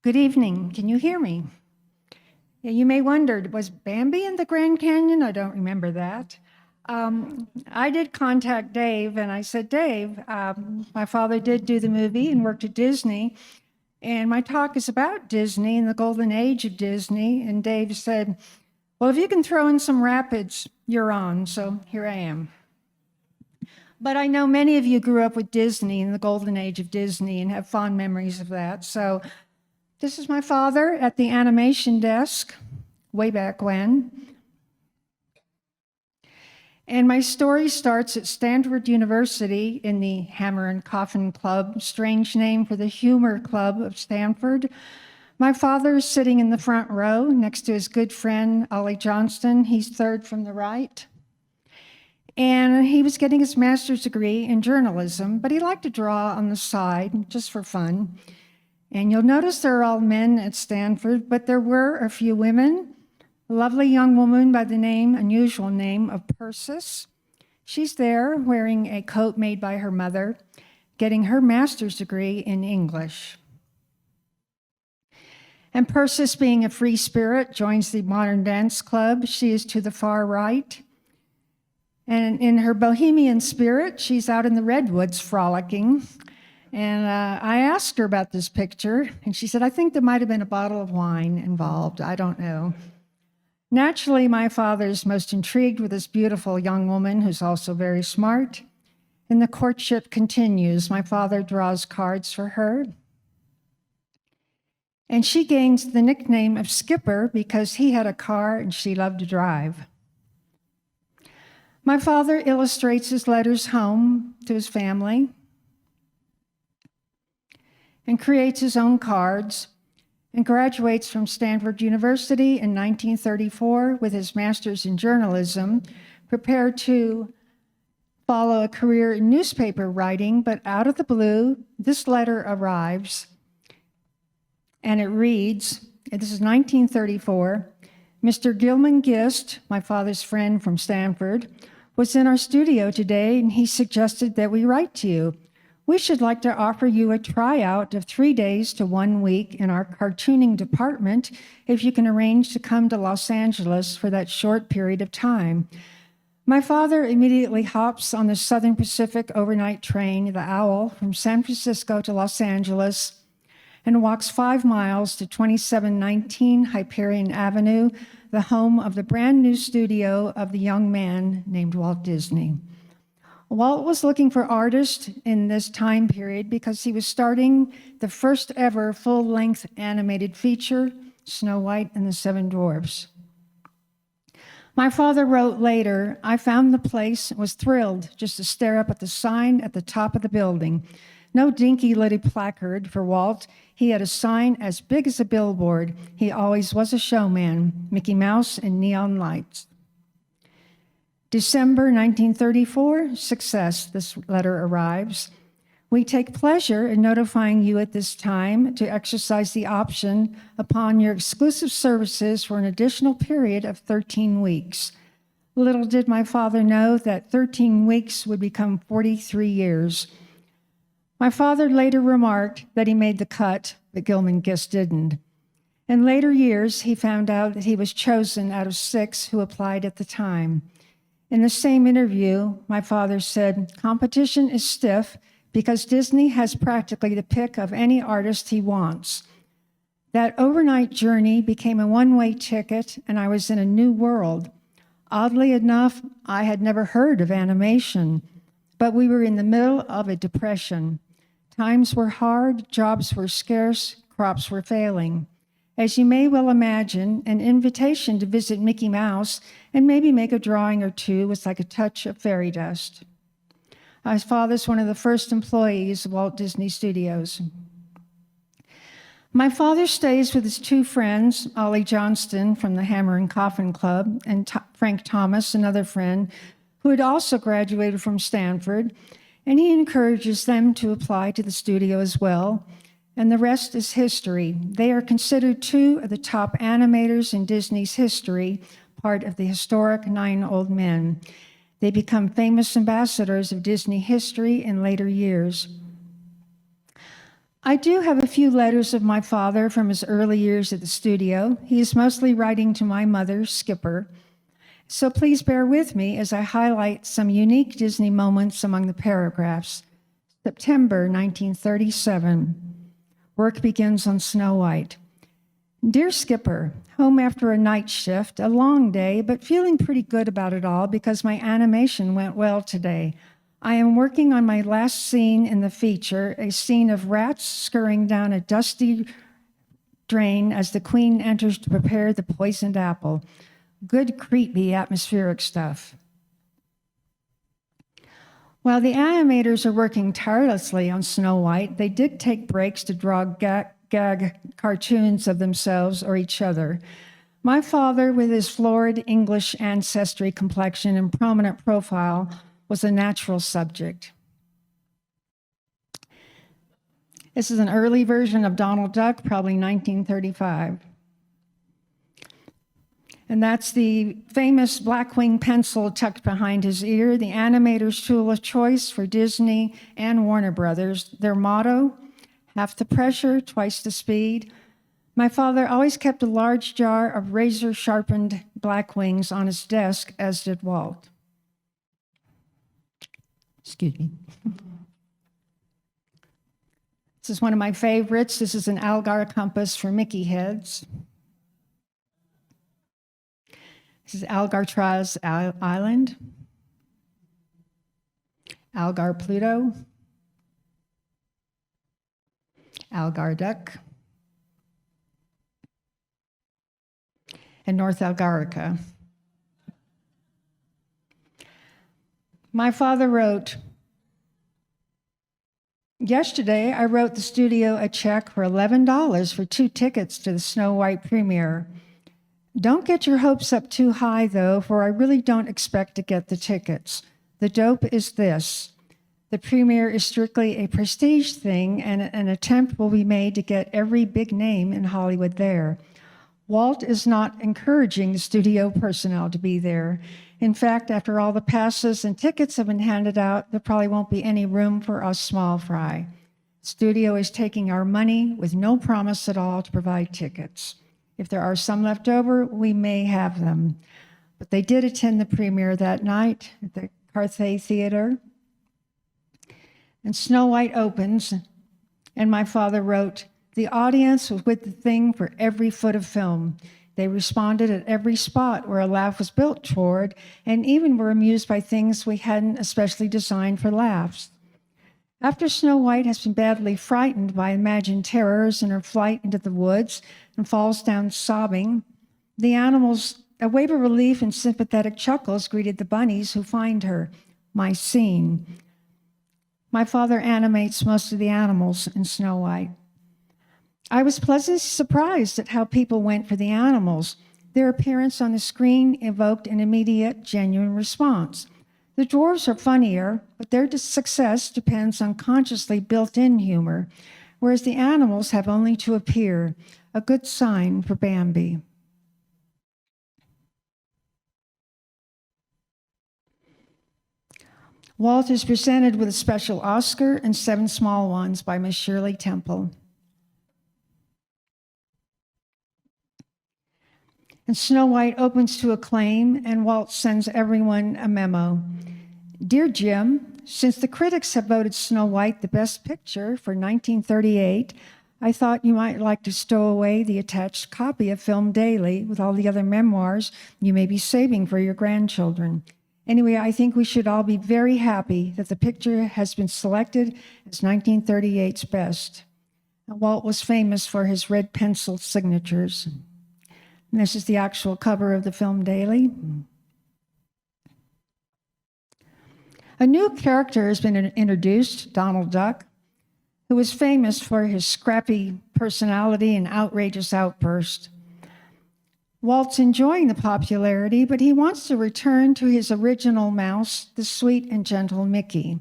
Good evening. Can you hear me? Yeah, you may wonder, was Bambi in the Grand Canyon? I don't remember that. I did contact Dave, and I said, Dave, my father did do the movie and worked at Disney, and my talk is about Disney and the golden age of Disney. And Dave said, well, if you can throw in some rapids, you're on. So here I am. But I know many of you grew up with Disney and the golden age of Disney and have fond memories of that. So this is my father at the animation desk, way back when. And my story starts at Stanford University in the Hammer and Coffin Club, strange name for the Humor Club of Stanford. My father is sitting in the front row next to his good friend, Ollie Johnston. He's third from the right. And he was getting his master's degree in journalism, but he liked to draw on the side just for fun. And you'll notice there are all men at Stanford, but there were a few women. A lovely young woman by the unusual name of Persis. She's there wearing a coat made by her mother, getting her master's degree in English. And Persis, being a free spirit, joins the modern dance club. She is to the far right. And in her bohemian spirit, she's out in the redwoods frolicking. And I asked her about this picture, and she said, I think there might have been a bottle of wine involved. I don't know. Naturally, my father's most intrigued with this beautiful young woman who's also very smart. And the courtship continues. My father draws cards for her. And she gains the nickname of Skipper because he had a car and she loved to drive. My father illustrates his letters home to his family and creates his own cards, and graduates from Stanford University in 1934 with his master's in journalism, prepared to follow a career in newspaper writing, but out of the blue, this letter arrives, and it reads, and this is 1934, Mr. Gilman Gist, my father's friend from Stanford, was in our studio today, and he suggested that we write to you. We should like to offer you a tryout of 3 days to 1 week in our cartooning department if you can arrange to come to Los Angeles for that short period of time. My father immediately hops on the Southern Pacific overnight train, the Owl, from San Francisco to Los Angeles and walks 5 miles to 2719 Hyperion Avenue, the home of the brand new studio of the young man named Walt Disney. Walt was looking for artists in this time period because he was starting the first ever full-length animated feature, Snow White and the Seven Dwarfs. My father wrote later, I found the place and was thrilled just to stare up at the sign at the top of the building. No dinky little placard for Walt. He had a sign as big as a billboard. He always was a showman, Mickey Mouse and neon lights. December 1934, success, this letter arrives. We take pleasure in notifying you at this time to exercise the option upon your exclusive services for an additional period of 13 weeks. Little did my father know that 13 weeks would become 43 years. My father later remarked that he made the cut, but Gilman Gist didn't. In later years, he found out that he was chosen out of 6 who applied at the time. In the same interview, my father said, competition is stiff because Disney has practically the pick of any artist he wants. That overnight journey became a one-way ticket, and I was in a new world. Oddly enough, I had never heard of animation, but we were in the middle of a depression. Times were hard, jobs were scarce, crops were failing. As you may well imagine, an invitation to visit Mickey Mouse and maybe make a drawing or two was like a touch of fairy dust. My father's one of the first employees of Walt Disney Studios. My father stays with his 2 friends, Ollie Johnston from the Hammer and Coffin Club, and Frank Thomas, another friend, who had also graduated from Stanford, and he encourages them to apply to the studio as well. And the rest is history. They are considered 2 of the top animators in Disney's history, part of the historic 9 Old Men. They become famous ambassadors of Disney history in later years. I do have a few letters of my father from his early years at the studio. He is mostly writing to my mother, Skipper. So please bear with me as I highlight some unique Disney moments among the paragraphs. September 1937. Work begins on Snow White. Dear Skipper, home after a night shift, a long day, but feeling pretty good about it all because my animation went well today. I am working on my last scene in the feature, a scene of rats scurrying down a dusty drain as the queen enters to prepare the poisoned apple. Good, creepy, atmospheric stuff. While the animators are working tirelessly on Snow White, they did take breaks to draw gag cartoons of themselves or each other. My father, with his florid English ancestry complexion and prominent profile, was a natural subject. This is an early version of Donald Duck, probably 1935. And that's the famous Blackwing pencil tucked behind his ear, the animator's tool of choice for Disney and Warner Brothers. Their motto, half the pressure, twice the speed. My father always kept a large jar of razor-sharpened Blackwings on his desk, as did Walt. Excuse me. This is one of my favorites. This is an Algar compass for Mickey heads. This is Alcatraz Island, Algar Pluto, Algar Duck, and North Algarica. My father wrote, yesterday I wrote the studio a check for $11 for 2 tickets to the Snow White premiere. Don't get your hopes up too high, though, for I really don't expect to get the tickets. The dope is this. The premiere is strictly a prestige thing, and an attempt will be made to get every big name in Hollywood there. Walt is not encouraging the studio personnel to be there. In fact, after all the passes and tickets have been handed out, there probably won't be any room for us small fry. The studio is taking our money with no promise at all to provide tickets. If there are some left over, we may have them. But they did attend the premiere that night at the Carthay Theater. And Snow White opens, and my father wrote, the audience was with the thing for every foot of film. They responded at every spot where a laugh was built toward, and even were amused by things we hadn't especially designed for laughs. After Snow White has been badly frightened by imagined terrors in her flight into the woods and falls down sobbing, the animals, a wave of relief and sympathetic chuckles greeted the bunnies who find her. My scene. My father animates most of the animals in Snow White. I was pleasantly surprised at how people went for the animals. Their appearance on the screen evoked an immediate, genuine response. The dwarves are funnier, but their success depends on consciously built-in humor, whereas the animals have only to appear, a good sign for Bambi. Walt is presented with a special Oscar and 7 small ones by Miss Shirley Temple. And Snow White opens to acclaim, and Walt sends everyone a memo. Dear Jim, since the critics have voted Snow White the best picture for 1938, I thought you might like to stow away the attached copy of Film Daily with all the other memoirs you may be saving for your grandchildren. Anyway, I think we should all be very happy that the picture has been selected as 1938's best. Walt was famous for his red pencil signatures. And this is the actual cover of the Film Daily. A new character has been introduced, Donald Duck, who was famous for his scrappy personality and outrageous outburst. Walt's enjoying the popularity, but he wants to return to his original mouse, the sweet and gentle Mickey.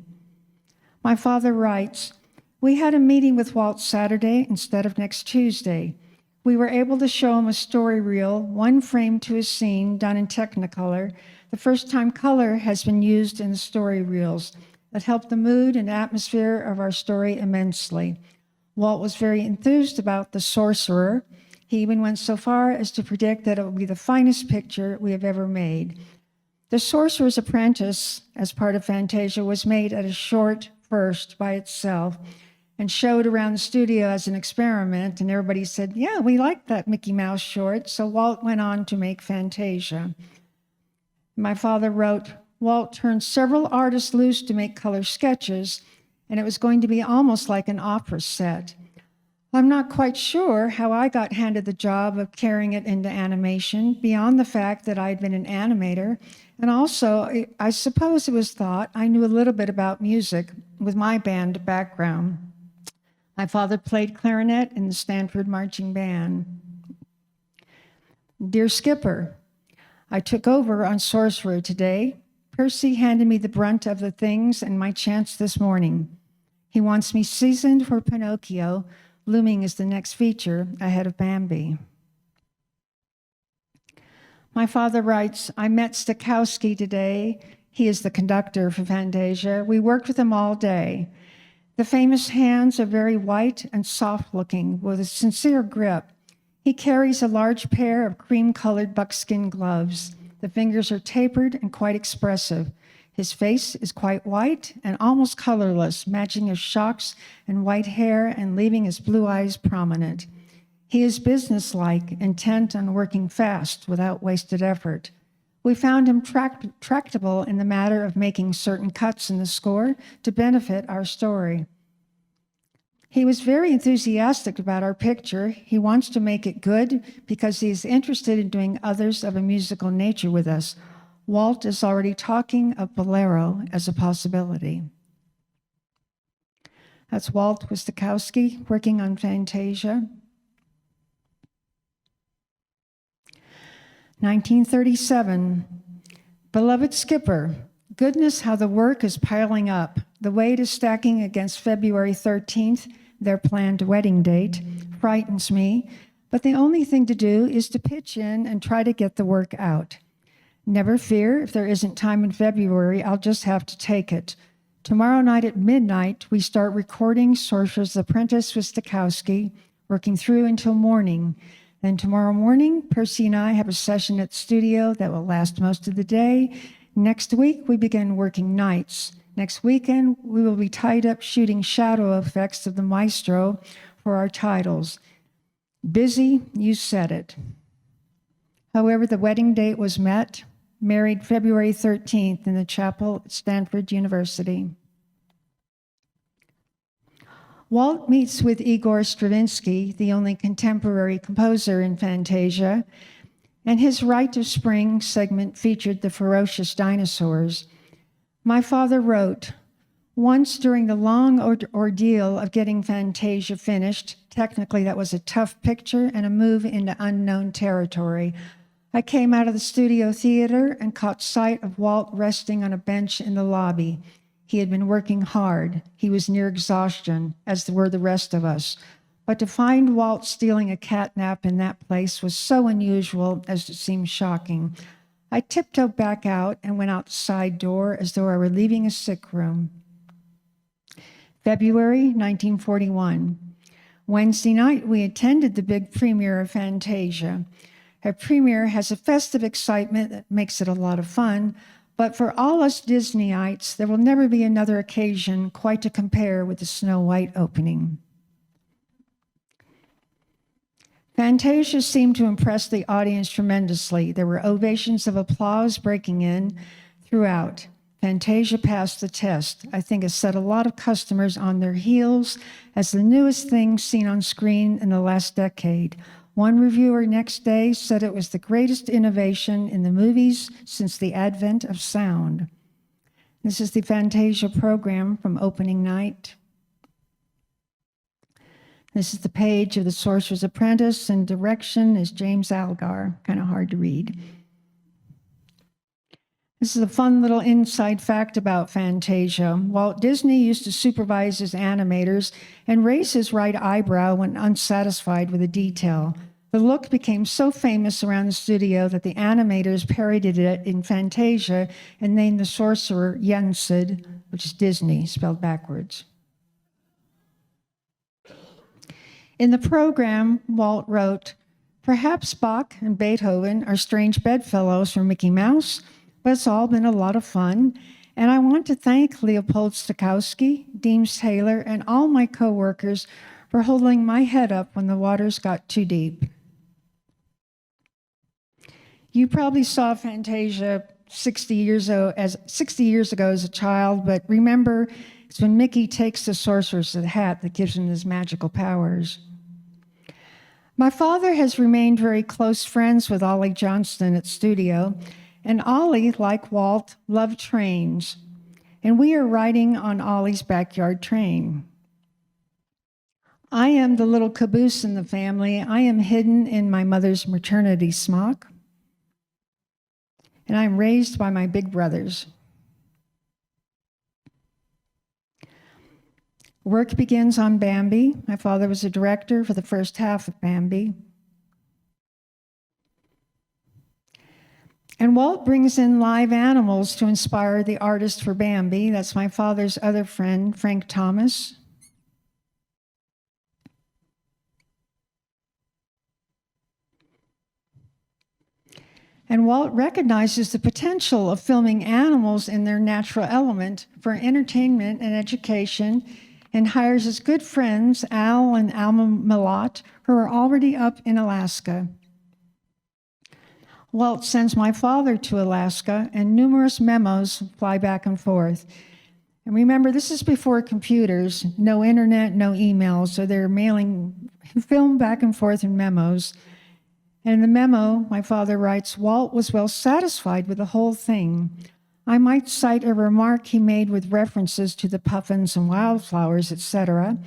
My father writes, we had a meeting with Walt Saturday instead of next Tuesday. We were able to show him a story reel, 1 frame to a scene done in Technicolor, the first time color has been used in the story reels. That helped the mood and atmosphere of our story immensely. Walt was very enthused about The Sorcerer. He even went so far as to predict that it would be the finest picture we have ever made. The Sorcerer's Apprentice, as part of Fantasia, was made at a short first by itself and showed around the studio as an experiment, and everybody said, yeah, we like that Mickey Mouse short, so Walt went on to make Fantasia. My father wrote, Walt turned several artists loose to make color sketches, and it was going to be almost like an opera set. I'm not quite sure how I got handed the job of carrying it into animation, beyond the fact that I'd been an animator, and also I suppose it was thought I knew a little bit about music with my band background. My father played clarinet in the Stanford Marching Band. Dear Skipper, I took over on Sorcerer today. Percy handed me the brunt of the things and my chance this morning. He wants me seasoned for Pinocchio, looming as the next feature ahead of Bambi. My father writes, I met Stokowski today. He is the conductor for Fantasia. We worked with him all day. The famous hands are very white and soft-looking with a sincere grip. He carries a large pair of cream-colored buckskin gloves. The fingers are tapered and quite expressive. His face is quite white and almost colorless, matching his shocks and white hair and leaving his blue eyes prominent. He is businesslike, intent on working fast without wasted effort. We found him tractable in the matter of making certain cuts in the score to benefit our story. He was very enthusiastic about our picture. He wants to make it good because he is interested in doing others of a musical nature with us. Walt is already talking of bolero as a possibility. That's Walt Stokowski working on Fantasia. 1937, beloved Skipper, goodness how the work is piling up. The weight is stacking against February 13th, their planned wedding date, frightens me, but the only thing to do is to pitch in and try to get the work out. Never fear, if there isn't time in February, I'll just have to take it. Tomorrow night at midnight, we start recording Sorcerer's Apprentice with Stokowski, working through until morning. Then tomorrow morning, Percy and I have a session at the studio that will last most of the day. Next week, we begin working nights. Next weekend, we will be tied up shooting shadow effects of the maestro for our titles. Busy, you said it. However, the wedding date was met, married February 13th in the chapel at Stanford University. Walt meets with Igor Stravinsky, the only contemporary composer in Fantasia, and his Rite of Spring segment featured the ferocious dinosaurs. My father wrote, once during the long ordeal of getting Fantasia finished, technically that was a tough picture and a move into unknown territory, I came out of the studio theater and caught sight of Walt resting on a bench in the lobby. He had been working hard. He was near exhaustion, as were the rest of us. But to find Walt stealing a cat nap in that place was so unusual as to seem shocking. I tiptoed back out and went out the side door as though I were leaving a sick room. February 1941. Wednesday night, we attended the big premiere of Fantasia. A premiere has a festive excitement that makes it a lot of fun, but for all us Disneyites, there will never be another occasion quite to compare with the Snow White opening. Fantasia seemed to impress the audience tremendously. There were ovations of applause breaking in throughout. Fantasia passed the test. I think it set a lot of customers on their heels as the newest thing seen on screen in the last decade. One reviewer next day said it was the greatest innovation in the movies since the advent of sound. This is the Fantasia program from opening night. This is the page of The Sorcerer's Apprentice, and direction is James Algar, kind of hard to read. This is a fun little inside fact about Fantasia. Walt Disney used to supervise his animators and raise his right eyebrow when unsatisfied with a detail. The look became so famous around the studio that the animators parodied it in Fantasia and named the sorcerer Yensid, which is Disney, spelled backwards. In the program, Walt wrote, "Perhaps Bach and Beethoven are strange bedfellows for Mickey Mouse, but it's all been a lot of fun. And I want to thank Leopold Stokowski, Deems Taylor, and all my coworkers for holding my head up when the waters got too deep." You probably saw Fantasia 60 years ago as a child, but remember, it's when Mickey takes the sorcerer's hat that gives him his magical powers. My father has remained very close friends with Ollie Johnston at studio, and Ollie, like Walt, loved trains, and we are riding on Ollie's backyard train. I am the little caboose in the family. I am hidden in my mother's maternity smock, and I am raised by my big brothers. Work begins on Bambi. My father was a director for the first half of Bambi. And Walt brings in live animals to inspire the artist for Bambi. That's my father's other friend, Frank Thomas. And Walt recognizes the potential of filming animals in their natural element for entertainment and education, and hires his good friends, Al and Alma Malott, who are already up in Alaska. Walt sends my father to Alaska, and numerous memos fly back and forth. And remember, this is before computers, no internet, no emails, so they're mailing film back and forth in memos. And in the memo, my father writes, "Walt was well satisfied with the whole thing. I might cite a remark he made with references to the puffins and wildflowers, etc.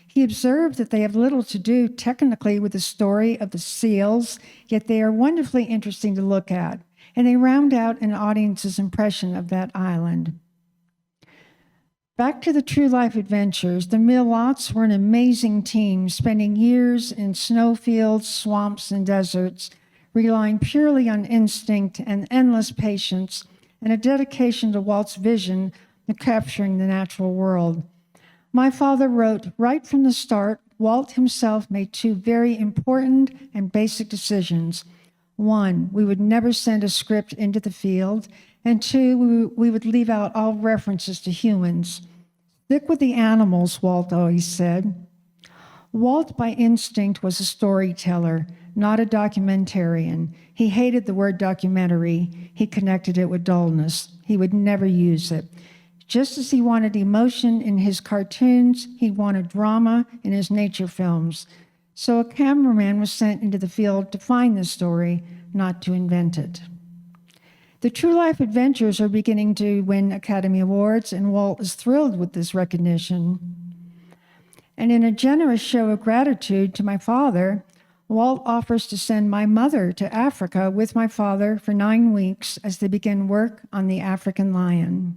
He observed that they have little to do technically with the story of the seals, yet they are wonderfully interesting to look at, and they round out an audience's impression of that island." Back to the true life adventures, the Malotts were an amazing team, spending years in snowfields, swamps, and deserts, relying purely on instinct and endless patience, and a dedication to Walt's vision of capturing the natural world. My father wrote, right from the start, Walt himself made two very important and basic decisions. One, we would never send a script into the field, and two, we would leave out all references to humans. Stick with the animals, Walt always said. Walt, by instinct, was a storyteller, not a documentarian. He hated the word documentary. He connected it with dullness. He would never use it. Just as he wanted emotion in his cartoons, he wanted drama in his nature films. So a cameraman was sent into the field to find the story, not to invent it. The True Life Adventures are beginning to win Academy Awards, and Walt is thrilled with this recognition. And in a generous show of gratitude to my father, Walt offers to send my mother to Africa with my father for 9 weeks as they begin work on the African lion.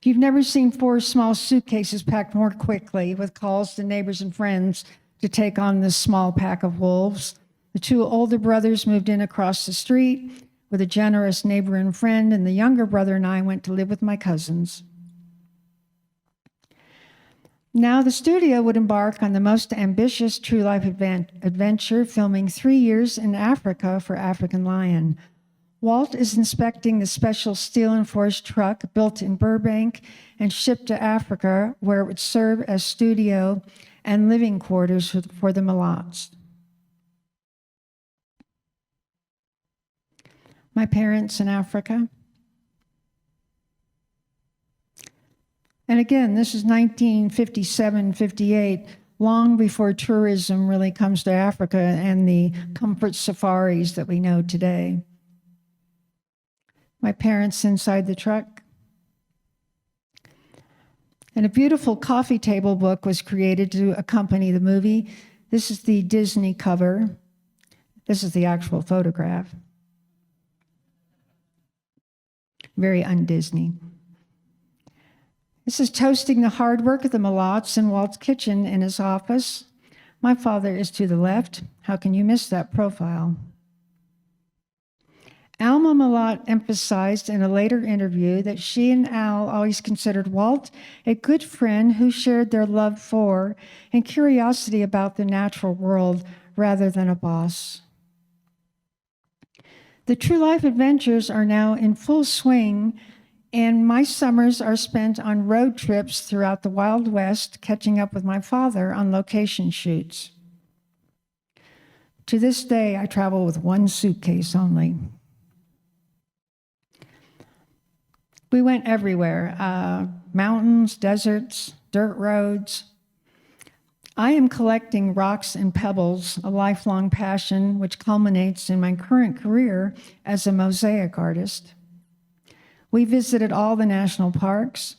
You've never seen 4 small suitcases packed more quickly with calls to neighbors and friends to take on this small pack of wolves. The 2 older brothers moved in across the street with a generous neighbor and friend, and the younger brother and I went to live with my cousins. Now the studio would embark on the most ambitious true life adventure, filming 3 years in Africa for African Lion. Walt is inspecting the special steel-enforced truck built in Burbank and shipped to Africa, where it would serve as studio and living quarters for the Malotts. My parents in Africa. And again, this is 1957, 58, long before tourism really comes to Africa and the comfort safaris that we know today. My parents inside the truck. And a beautiful coffee table book was created to accompany the movie. This is the Disney cover. This is the actual photograph. Very un-Disney. This is toasting the hard work of the Malotts in Walt's kitchen in his office. My father is to the left. How can you miss that profile? Alma Malott emphasized in a later interview that she and Al always considered Walt a good friend who shared their love for and curiosity about the natural world rather than a boss. The true life adventures are now in full swing, and my summers are spent on road trips throughout the Wild West, catching up with my father on location shoots. To this day, I travel with one suitcase only. We went everywhere, mountains, deserts, dirt roads. I am collecting rocks and pebbles, a lifelong passion which culminates in my current career as a mosaic artist. We visited all the national parks.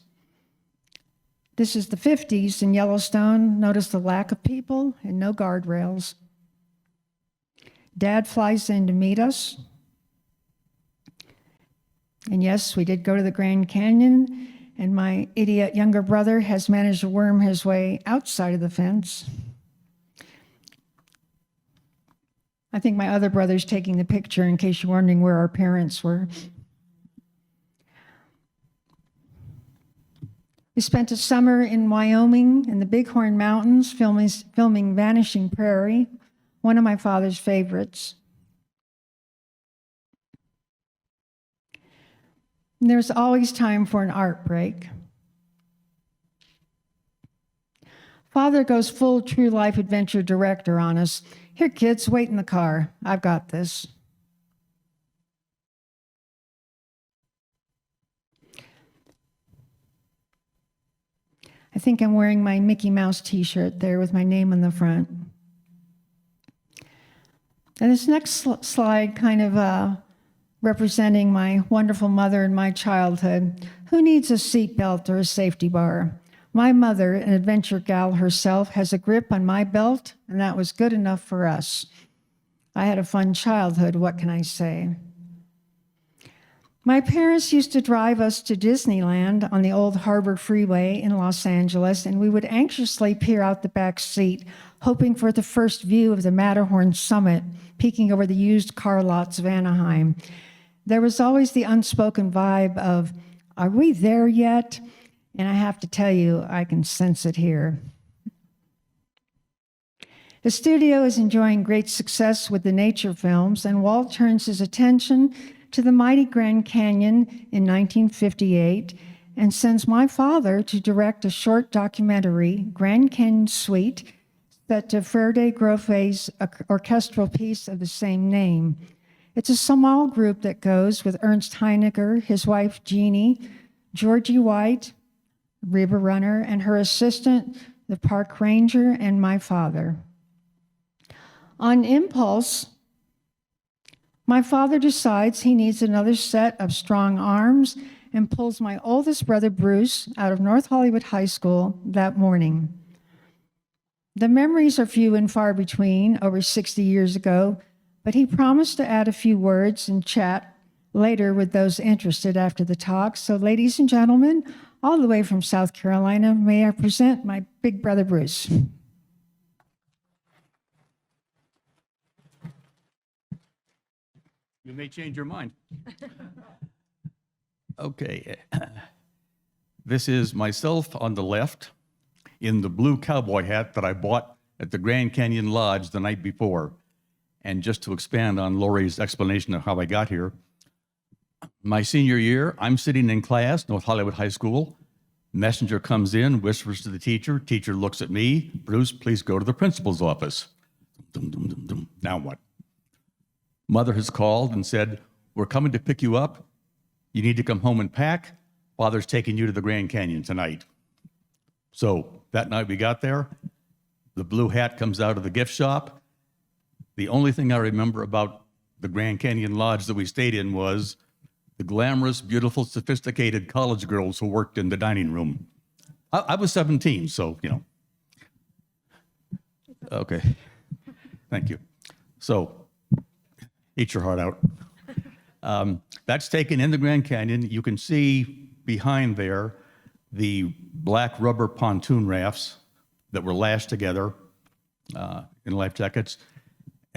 This is the 50s in Yellowstone. Notice the lack of people and no guardrails. Dad flies in to meet us. And yes, we did go to the Grand Canyon, and my idiot younger brother has managed to worm his way outside of the fence. I think my other brother's taking the picture in case you're wondering where our parents were. We spent a summer in Wyoming in the Bighorn Mountains filming Vanishing Prairie, one of my father's favorites. And there's always time for an art break. Father goes full true life adventure director on us. Here, kids, wait in the car. I've got this. I think I'm wearing my Mickey Mouse t-shirt there with my name on the front. And this next slide kind of representing my wonderful mother in my childhood. Who needs a seatbelt or a safety bar? My mother, an adventure gal herself, has a grip on my belt, and that was good enough for us. I had a fun childhood, what can I say? My parents used to drive us to Disneyland on the old Harbor Freeway in Los Angeles, and we would anxiously peer out the back seat, hoping for the first view of the Matterhorn summit, peeking over the used car lots of Anaheim. There was always the unspoken vibe of, are we there yet? And I have to tell you, I can sense it here. The studio is enjoying great success with the nature films, and Walt turns his attention to the mighty Grand Canyon in 1958 and sends my father to direct a short documentary, Grand Canyon Suite, set to Ferde Groffe's orchestral piece of the same name. It's a small group that goes with Ernst Heinecker, his wife Jeannie, Georgie White, river runner, and her assistant, the park ranger, and my father. On impulse, my father decides he needs another set of strong arms and pulls my oldest brother, Bruce, out of North Hollywood High School that morning. The memories are few and far between, over 60 years ago, but he promised to add a few words and chat later with those interested after the talk. So, ladies and gentlemen, all the way from South Carolina, may I present my big brother, Bruce. You may change your mind. Okay. This is myself on the left in the blue cowboy hat that I bought at the Grand Canyon Lodge the night before. And just to expand on Laurie's explanation of how I got here, my senior year, I'm sitting in class, North Hollywood High School. Messenger comes in, whispers to the teacher. Teacher looks at me. Bruce, please go to the principal's office. Dum, dum, dum, dum. Now what? Mother has called and said, we're coming to pick you up. You need to come home and pack. Father's taking you to the Grand Canyon tonight. So that night we got there, the blue hat comes out of the gift shop. The only thing I remember about the Grand Canyon Lodge that we stayed in was the glamorous, beautiful, sophisticated college girls who worked in the dining room. I was 17, so, you know. Okay, thank you. So, eat your heart out. That's taken in the Grand Canyon. You can see behind there the black rubber pontoon rafts that were lashed together in life jackets.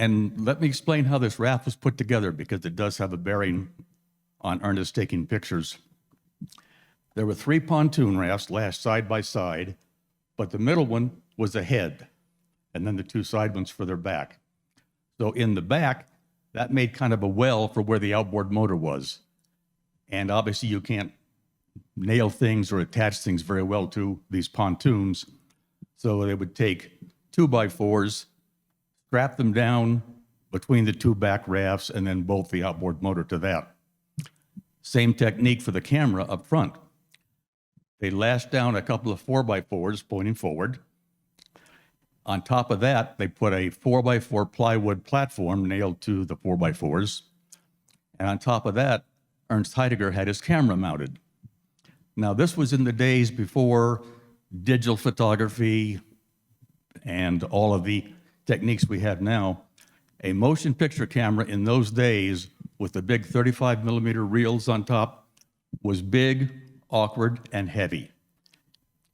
And let me explain how this raft was put together, because it does have a bearing on Ernest taking pictures. There were 3 pontoon rafts lashed side by side, but the middle one was a head, and then the 2 side ones for their back. So in the back, that made kind of a well for where the outboard motor was. And obviously you can't nail things or attach things very well to these pontoons. So they would take 2x4s, strap them down between the 2 back rafts, and then bolt the outboard motor to that. Same technique for the camera up front. They lashed down a couple of 4x4s pointing forward. On top of that, they put a 4x4 plywood platform nailed to the 4x4s. And on top of that, Ernst Heidegger had his camera mounted. Now, this was in the days before digital photography and all of the techniques we have now. A motion picture camera in those days with the big 35mm reels on top was big, awkward, and heavy.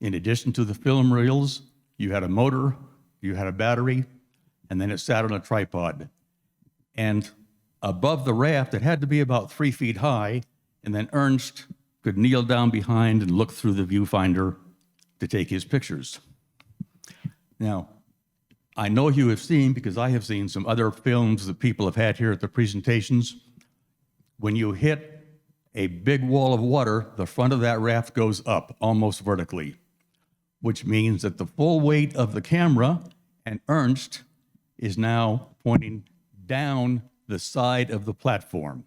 In addition to the film reels, you had a motor, you had a battery, and then it sat on a tripod. And above the raft, it had to be about 3 feet high, and then Ernst could kneel down behind and look through the viewfinder to take his pictures. Now, I know you have seen, because I have seen some other films that people have had here at the presentations, when you hit a big wall of water, the front of that raft goes up almost vertically, which means that the full weight of the camera and Ernst is now pointing down the side of the platform.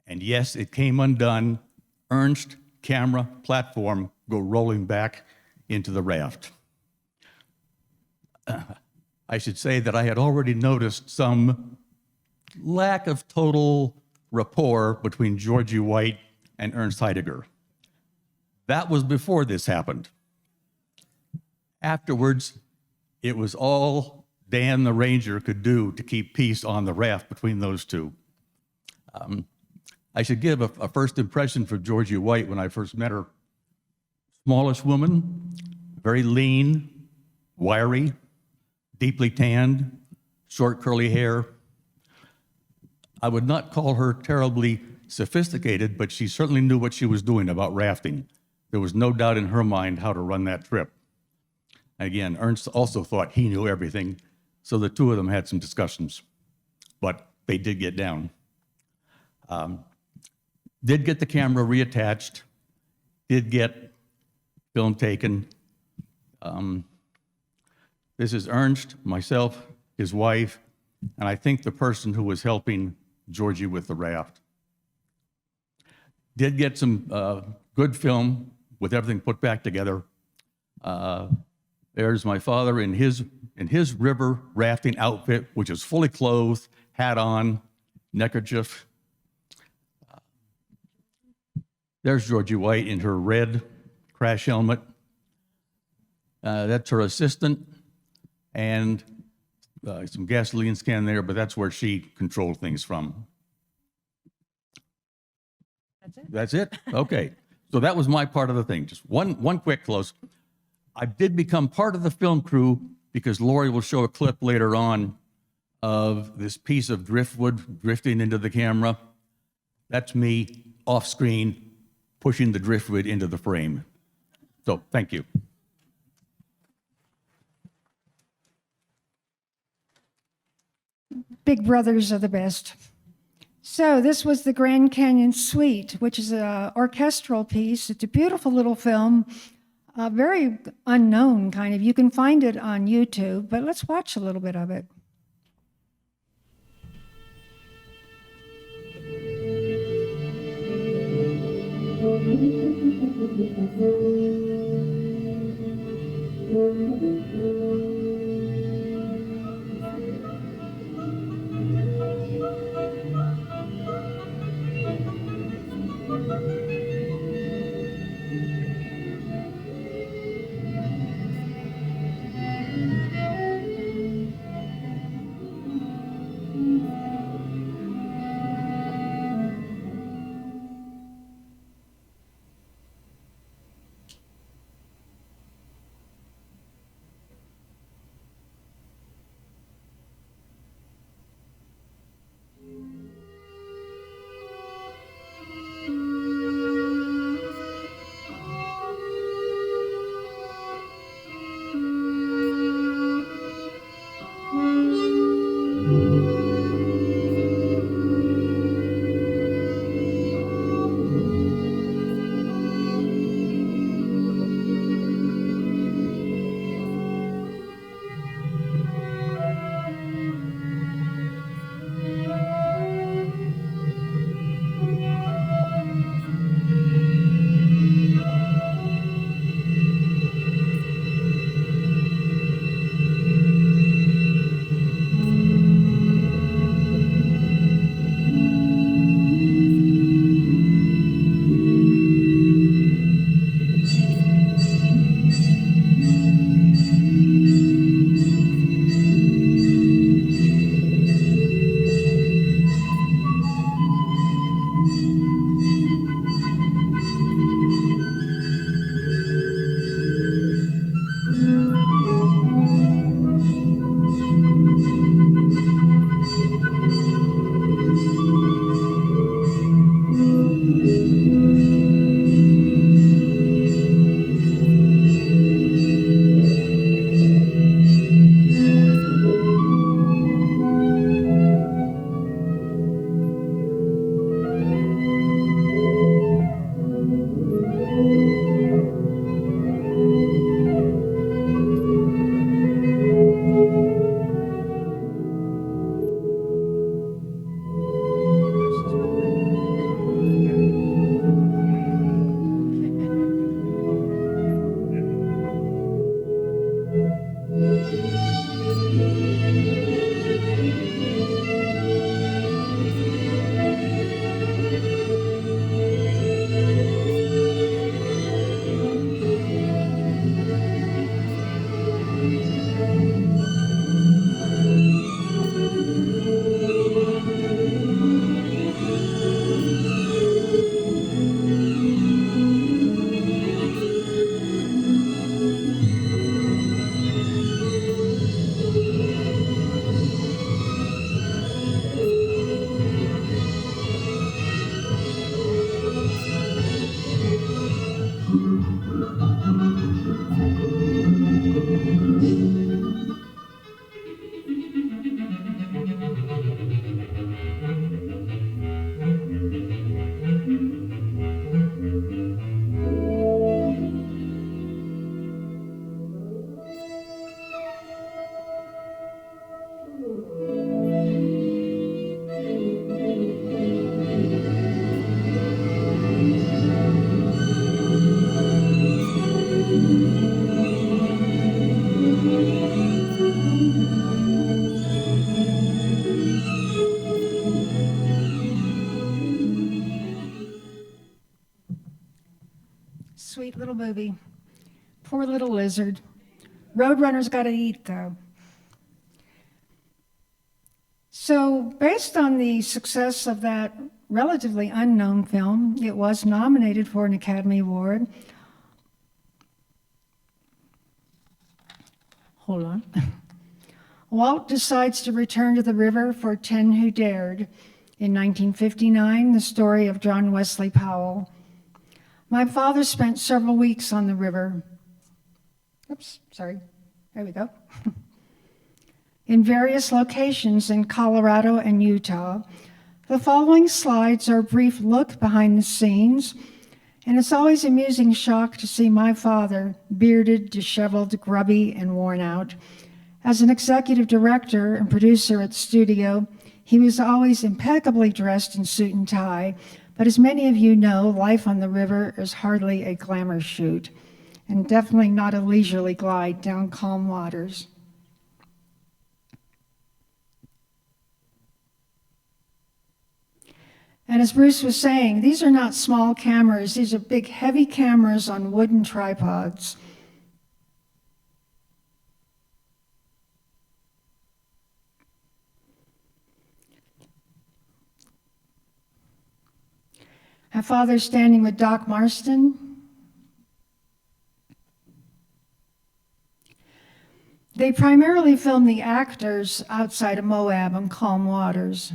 And yes, it came undone. Ernst, camera, platform go rolling back into the raft. I should say that I had already noticed some lack of total rapport between Georgie White and Ernst Heidegger. That was before this happened. Afterwards, it was all Dan the Ranger could do to keep peace on the raft between those two. I should give a first impression for Georgie White when I first met her. Smallish woman, very lean, wiry, deeply tanned, short curly hair. I would not call her terribly sophisticated, but she certainly knew what she was doing about rafting. There was no doubt in her mind how to run that trip. Again, Ernst also thought he knew everything, so the two of them had some discussions, but they did get down. Did get the camera reattached, did get film taken. This is Ernst, myself, his wife, and I think the person who was helping Georgie with the raft. Did get some good film with everything put back together. There's my father in his river rafting outfit, which is fully clothed, hat on, neckerchief. There's Georgie White in her red crash helmet. That's her assistant, and some gasoline can there, but that's where she controlled things from. That's it? That's it? Okay. So that was my part of the thing. Just one quick close. I did become part of the film crew because Laurie will show a clip later on of this piece of driftwood drifting into the camera. That's me off screen pushing the driftwood into the frame. So thank you. Big brothers are the best. So this was the Grand Canyon Suite, which is an orchestral piece. It's a beautiful little film, very unknown kind of. You can find it on YouTube, but let's watch a little bit of it. sweet little movie. Poor little lizard. Roadrunner's got to eat, though. So, based on the success of that relatively unknown film, it was nominated for an Academy Award. Hold on. Walt decides to return to the river for 10 Who Dared. In 1959, the story of John Wesley Powell. My father spent several weeks on the river. Oops, sorry. There we go. In various locations in Colorado and Utah. The following slides are a brief look behind the scenes, and it's always amusing shock to see my father, bearded, disheveled, grubby, and worn out. As an executive director and producer at the studio, he was always impeccably dressed in suit and tie, but as many of you know, life on the river is hardly a glamour shoot, and definitely not a leisurely glide down calm waters. And as Bruce was saying, these are not small cameras, these are big, heavy cameras on wooden tripods. My father's standing with Doc Marston. They primarily filmed the actors outside of Moab on calm waters.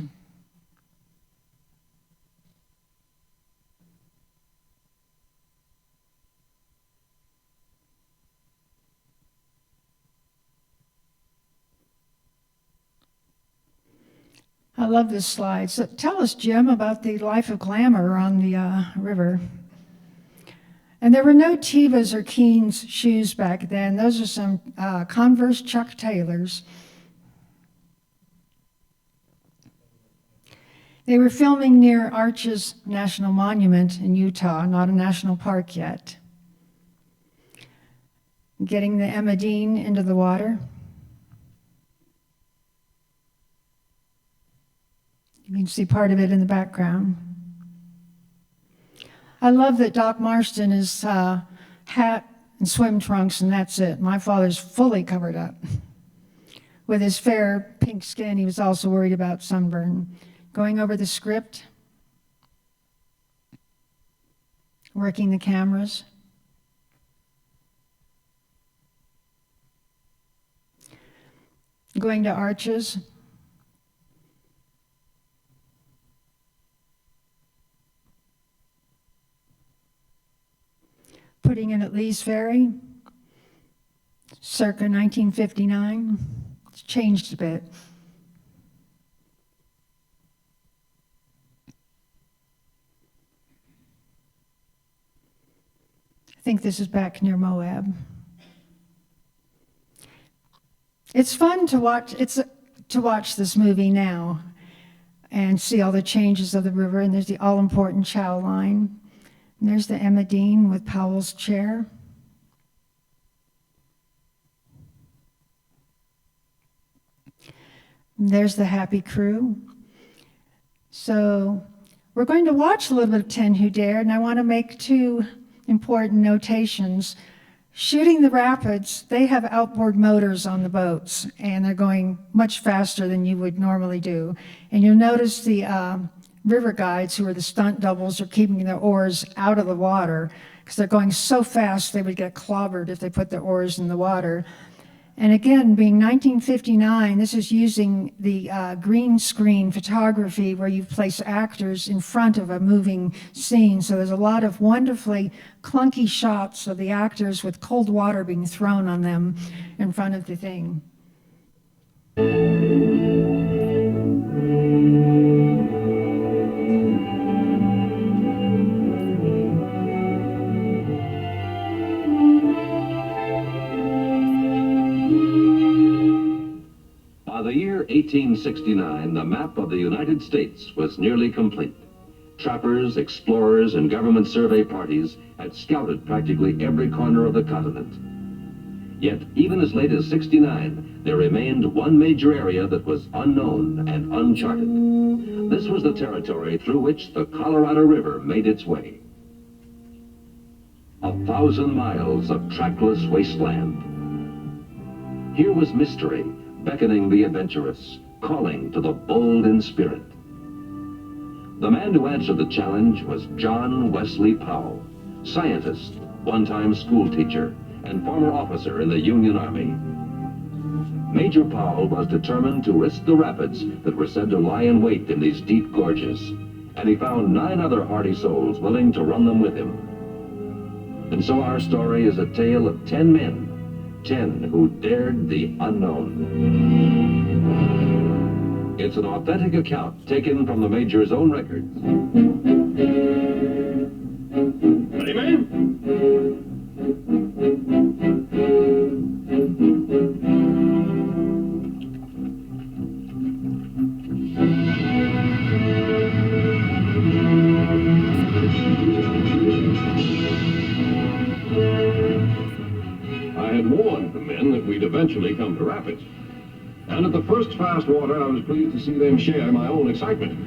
I love this slide. So tell us, Jim, about the life of glamour on the river. And there were no Tevas or Keens shoes back then. Those are some Converse Chuck Taylors. They were filming near Arches National Monument in Utah, not a national park yet. Getting the Emma Dean into the water. You can see part of it in the background. I love that Doc Marston is hat and swim trunks, and that's it. My father's fully covered up. With his fair pink skin, he was also worried about sunburn. Going over the script, working the cameras. Going to Arches. Putting in at Lee's Ferry, circa 1959. It's changed a bit. I think this is back near Moab. It's fun to watch this movie now and see all the changes of the river, and there's the all-important chow line. And there's the Emma Dean with Powell's chair. And there's the happy crew. So we're going to watch a little bit of 10 Who Dared, and I want to make two important notations. Shooting the rapids, they have outboard motors on the boats, and they're going much faster than you would normally do. And you'll notice the river guides, who are the stunt doubles, are keeping their oars out of the water because they're going so fast they would get clobbered if they put their oars in the water. And again, being 1959, this is using the green screen photography where you place actors in front of a moving scene. So there's a lot of wonderfully clunky shots of the actors with cold water being thrown on them in front of the thing. By the year 1869, the map of the United States was nearly complete. Trappers, explorers, and government survey parties had scouted practically every corner of the continent. Yet, even as late as '69, there remained one major area that was unknown and uncharted. This was the territory through which the Colorado River made its way. 1,000 miles of trackless wasteland. Here was mystery, beckoning the adventurous, calling to the bold in spirit. The man who answered the challenge was John Wesley Powell, scientist, one-time school teacher, and former officer in the Union Army. Major Powell was determined to risk the rapids that were said to lie in wait in these deep gorges, and he found 9 other hardy souls willing to run them with him. And so our story is a tale of 10 men, 10 who dared the unknown. It's an authentic account taken from the Major's own records. Ready, man? I had warned the men that we'd eventually come to rapids. And at the first fast water, I was pleased to see them share my own excitement.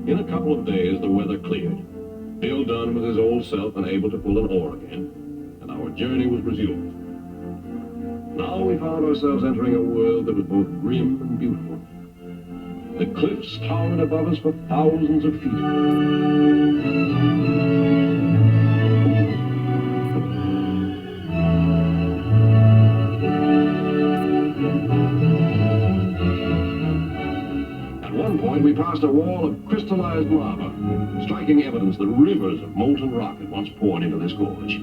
In a couple of days, the weather cleared. Bill Dunn was his old self and able to pull an oar again, and our journey was resumed. Now we found ourselves entering a world that was both grim and beautiful. The cliffs towered above us for thousands of feet. At one point, we passed a wall of crystallized lava, striking evidence that rivers of molten rock had once poured into this gorge.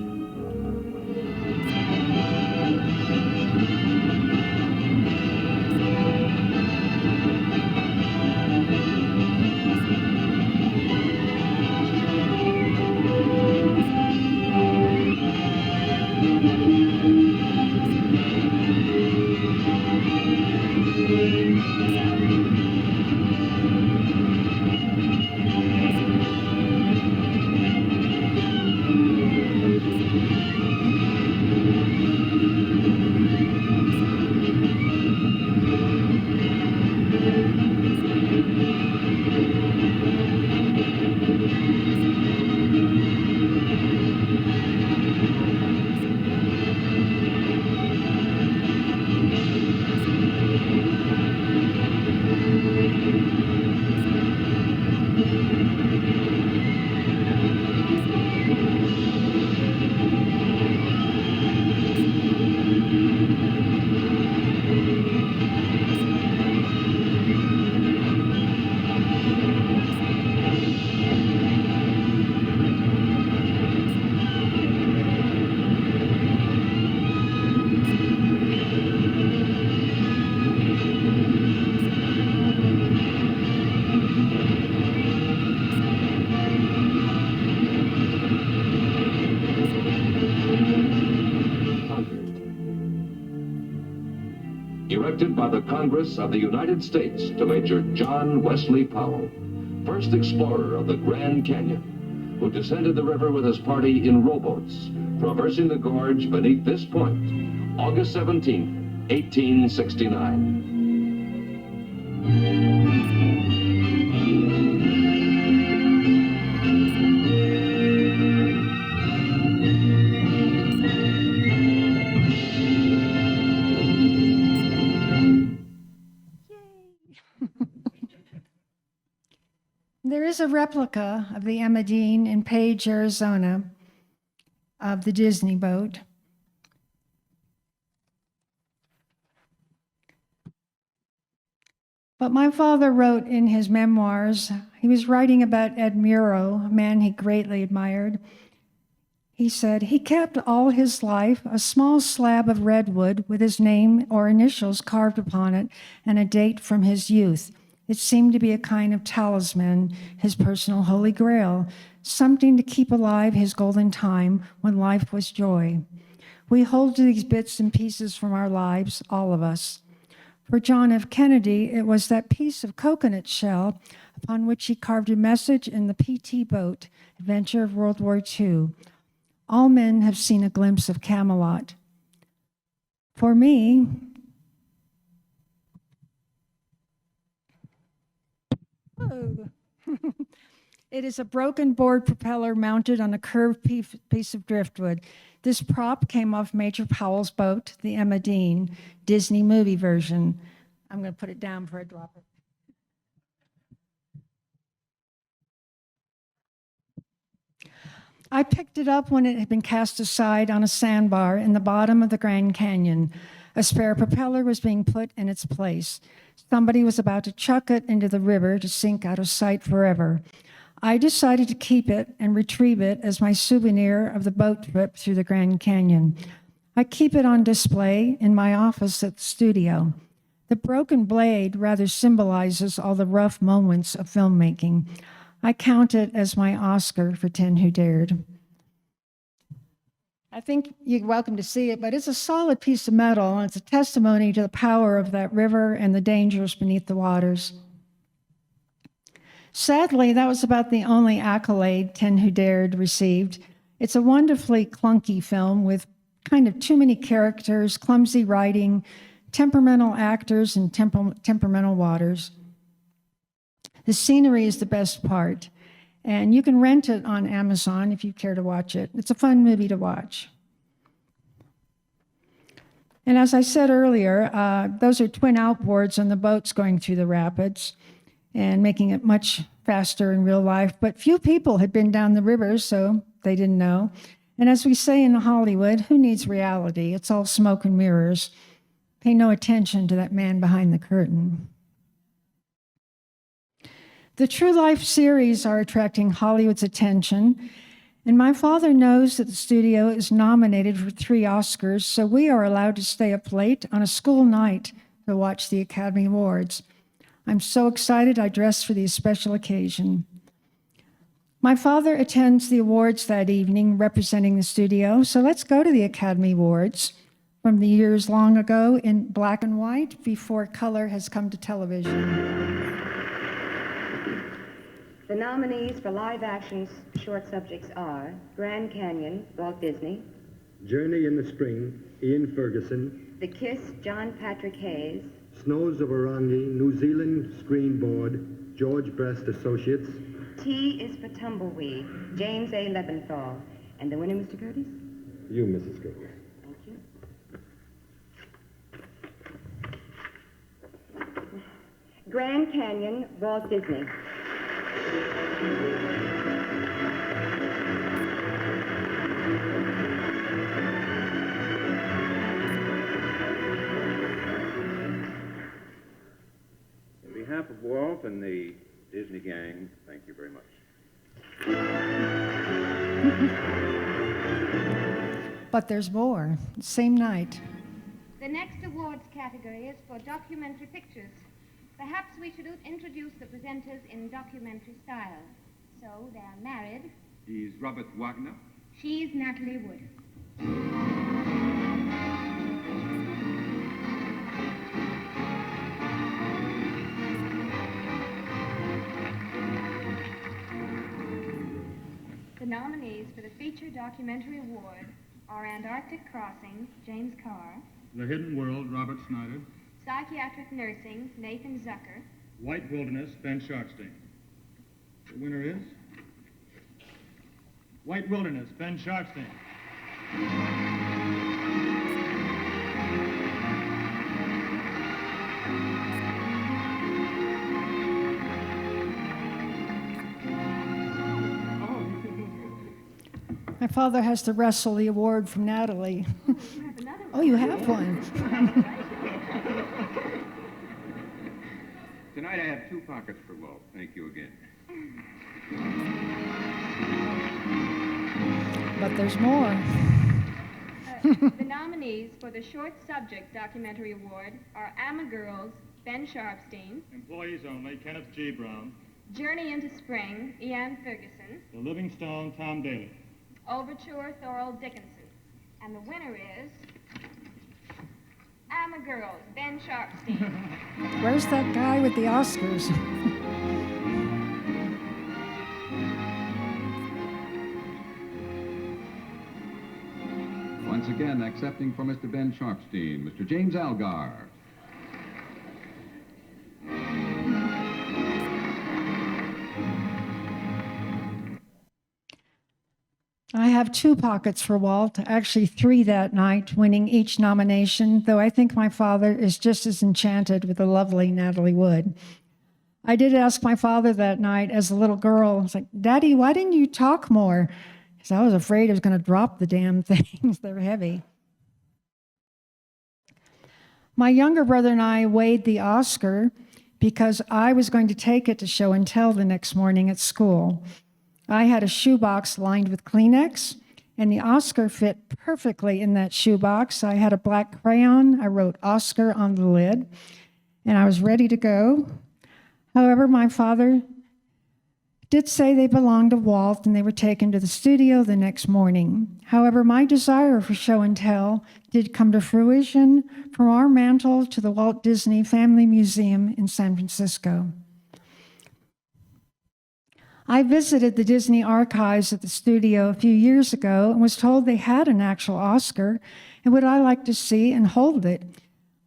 Erected by the Congress of the United States to Major John Wesley Powell, first explorer of the Grand Canyon, who descended the river with his party in rowboats, traversing the gorge beneath this point, August 17, 1869. There is a replica of the Emma Dean in Page, Arizona, of the Disney boat. But my father wrote in his memoirs, he was writing about Ed Muro, a man he greatly admired. He said, he kept all his life a small slab of redwood with his name or initials carved upon it and a date from his youth. It seemed to be a kind of talisman, his personal holy grail, something to keep alive his golden time when life was joy. We hold these bits and pieces from our lives, all of us. For John F. Kennedy, it was that piece of coconut shell upon which he carved a message in the PT boat, adventure of World War II. All men have seen a glimpse of Camelot. For me, it is a broken board propeller mounted on a curved piece of driftwood. This prop came off Major Powell's boat, the Emma Dean, Disney movie version. I'm going to put it down before I drop it. I picked it up when it had been cast aside on a sandbar in the bottom of the Grand Canyon. A spare propeller was being put in its place. Somebody was about to chuck it into the river to sink out of sight forever. I decided to keep it and retrieve it as my souvenir of the boat trip through the Grand Canyon. I keep it on display in my office at the studio. The broken blade rather symbolizes all the rough moments of filmmaking. I count it as my Oscar for 10 Who Dared. I think you're welcome to see it, but it's a solid piece of metal, and it's a testimony to the power of that river and the dangers beneath the waters. Sadly, that was about the only accolade 10 Who Dared received. It's a wonderfully clunky film with kind of too many characters, clumsy writing, temperamental actors, and temperamental waters. The scenery is the best part, and you can rent it on Amazon if you care to watch it. It's a fun movie to watch. And as I said earlier, those are twin outboards on the boats going through the rapids and making it much faster in real life. But few people had been down the river, so they didn't know. And as we say in Hollywood, who needs reality? It's all smoke and mirrors. Pay no attention to that man behind the curtain. The True Life series are attracting Hollywood's attention, and my father knows that the studio is nominated for 3 Oscars, so we are allowed to stay up late on a school night to watch the Academy Awards. I'm so excited I dressed for the special occasion. My father attends the awards that evening representing the studio, so let's go to the Academy Awards from the years long ago in black and white before color has come to television. The nominees for live-action short subjects are Grand Canyon, Walt Disney; Journey in the Spring, Ian Ferguson; The Kiss, John Patrick Hayes; Snows of Orongi, New Zealand Screenboard, George Best Associates; T is for Tumbleweed, James A. Lebenthal. And the winner, Mr. Curtis? You, Mrs. Curtis. Thank you. Grand Canyon, Walt Disney. On behalf of Walt and the Disney gang, thank you very much. But there's more. Same night. The next awards category is for documentary pictures. Perhaps we should introduce the presenters in documentary style. So, they're married. He's Robert Wagner. She's Natalie Wood. The nominees for the Feature Documentary Award are Antarctic Crossing, James Carr; The Hidden World, Robert Snyder; Psychiatric Nursing, Nathan Zucker; White Wilderness, Ben Sharpstein. The winner is White Wilderness, Ben Sharpstein. My father has to wrestle the award from Natalie. Oh, you have one. Tonight I have 2 pockets for Walt. Thank you again. But there's more. The nominees for the Short Subject Documentary Award are Amma Girls, Ben Sharpstein; Employees Only, Kenneth G. Brown; Journey into Spring, Ian Ferguson; The Living Stone, Tom Daly. Overture, Thorold Dickinson. And the winner is I'm a Girl, Ben Sharpstein. Where's that guy with the Oscars? Once again, accepting for Mr. Ben Sharpstein, Mr. James Algar. I have 2 pockets for Walt, actually 3 that night, winning each nomination, though I think my father is just as enchanted with the lovely Natalie Wood. I did ask my father that night as a little girl, I was like, Daddy, why didn't you talk more? Because I was afraid I was going to drop the damn things. They're heavy. My younger brother and I weighed the Oscar because I was going to take it to show and tell the next morning at school. I had a shoebox lined with Kleenex, and the Oscar fit perfectly in that shoebox. I had a black crayon. I wrote Oscar on the lid, and I was ready to go. However, my father did say they belonged to Walt, and they were taken to the studio the next morning. However, my desire for show and tell did come to fruition from our mantle to the Walt Disney Family Museum in San Francisco. I visited the Disney archives at the studio a few years ago and was told they had an actual Oscar, and would I like to see and hold it?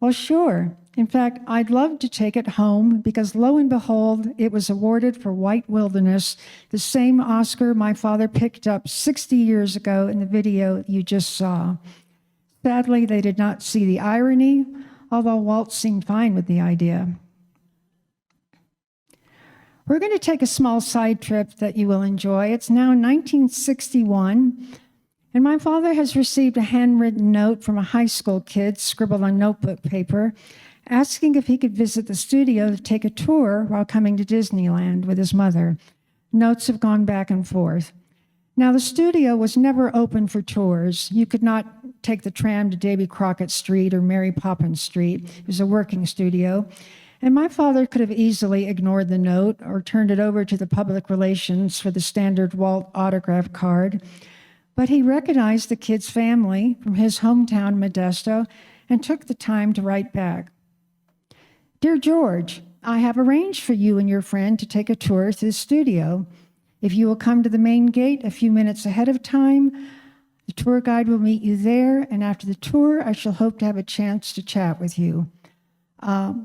Well, sure. In fact, I'd love to take it home because lo and behold, it was awarded for White Wilderness, the same Oscar my father picked up 60 years ago in the video you just saw. Sadly, they did not see the irony, although Walt seemed fine with the idea. We're going to take a small side trip that you will enjoy. It's now 1961, and my father has received a handwritten note from a high school kid scribbled on notebook paper, asking if he could visit the studio to take a tour while coming to Disneyland with his mother. Notes have gone back and forth. Now, the studio was never open for tours. You could not take the tram to Davy Crockett Street or Mary Poppins Street. It was a working studio. And my father could have easily ignored the note or turned it over to the public relations for the standard Walt autograph card. But he recognized the kid's family from his hometown, Modesto, and took the time to write back. Dear George, I have arranged for you and your friend to take a tour to the studio. If you will come to the main gate a few minutes ahead of time, the tour guide will meet you there, and after the tour, I shall hope to have a chance to chat with you.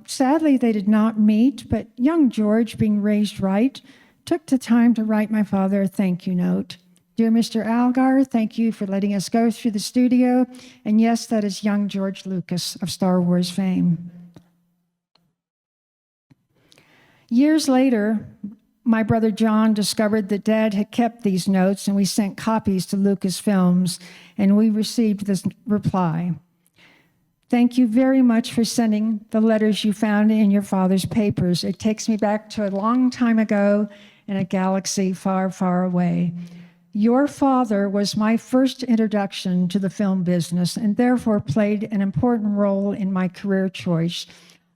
Sadly, they did not meet, but young George, being raised right, took the time to write my father a thank you note. Dear Mr. Algar, thank you for letting us go through the studio. And yes, that is young George Lucas of Star Wars fame. Years later, my brother John discovered that Dad had kept these notes, and we sent copies to Lucasfilms, and we received this reply. Thank you very much for sending the letters you found in your father's papers. It takes me back to a long time ago in a galaxy far, far away. Your father was my first introduction to the film business and therefore played an important role in my career choice.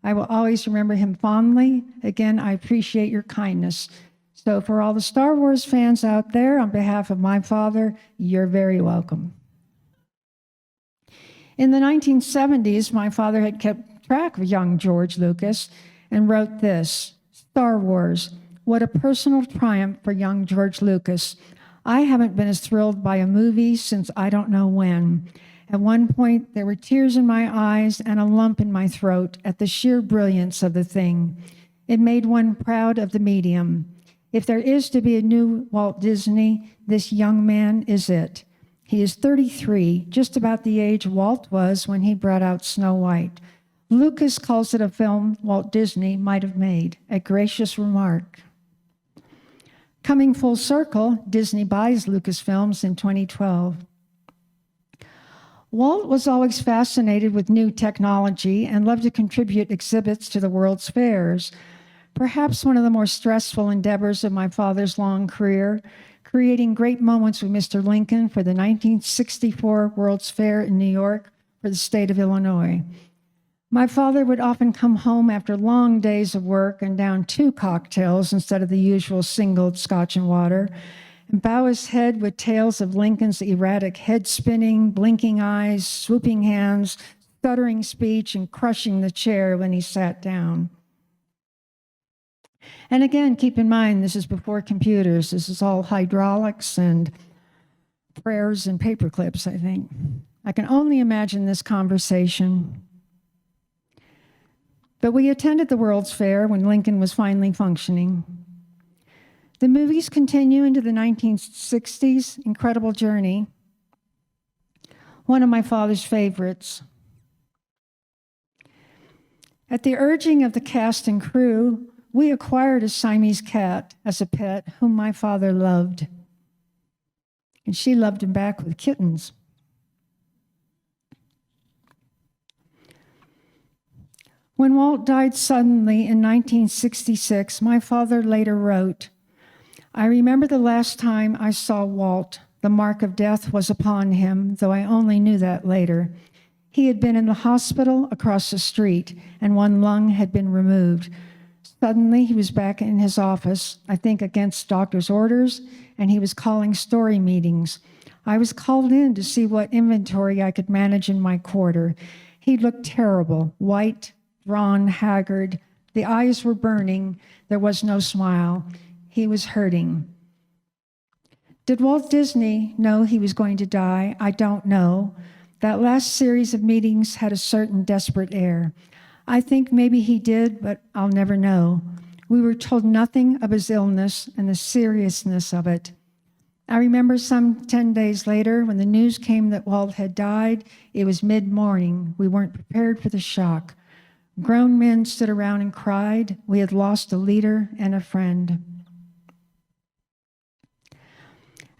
I will always remember him fondly. Again, I appreciate your kindness. So for all the Star Wars fans out there, on behalf of my father, you're very welcome. In the 1970s, my father had kept track of young George Lucas and wrote this: Star Wars, what a personal triumph for young George Lucas. I haven't been as thrilled by a movie since I don't know when. At one point, there were tears in my eyes and a lump in my throat at the sheer brilliance of the thing. It made one proud of the medium. If there is to be a new Walt Disney, this young man is it. He is 33, just about the age Walt was when he brought out Snow White. Lucas calls it a film Walt Disney might have made, a gracious remark. Coming full circle, Disney buys Lucasfilms in 2012. Walt was always fascinated with new technology and loved to contribute exhibits to the world's fairs. Perhaps one of the more stressful endeavors of my father's long career, creating great moments with Mr. Lincoln for the 1964 World's Fair in New York for the state of Illinois. My father would often come home after long days of work and down 2 cocktails instead of the usual single scotch and water. and bow his head with tales of Lincoln's erratic head spinning, blinking eyes, swooping hands, stuttering speech, and crushing the chair when he sat down. And again, keep in mind, this is before computers. This is all hydraulics and prayers and paper clips, I think. I can only imagine this conversation. But we attended the World's Fair when Lincoln was finally functioning. The movies continue into the 1960s, Incredible Journey, one of my father's favorites. At the urging of the cast and crew, we acquired a Siamese cat as a pet whom my father loved. And she loved him back with kittens. When Walt died suddenly in 1966, my father later wrote, "I remember the last time I saw Walt. The mark of death was upon him, though I only knew that later. He had been in the hospital across the street, and one lung had been removed. Suddenly, he was back in his office, I think against doctor's orders, and he was calling story meetings. I was called in to see what inventory I could manage in my quarter. He looked terrible, white, drawn, haggard. The eyes were burning. There was no smile. He was hurting." Did Walt Disney know he was going to die? I don't know. That last series of meetings had a certain desperate air. I think maybe he did, but I'll never know. We were told nothing of his illness and the seriousness of it. I remember some 10 days later when the news came that Walt had died. It was mid-morning. We weren't prepared for the shock. Grown men stood around and cried. We had lost a leader and a friend.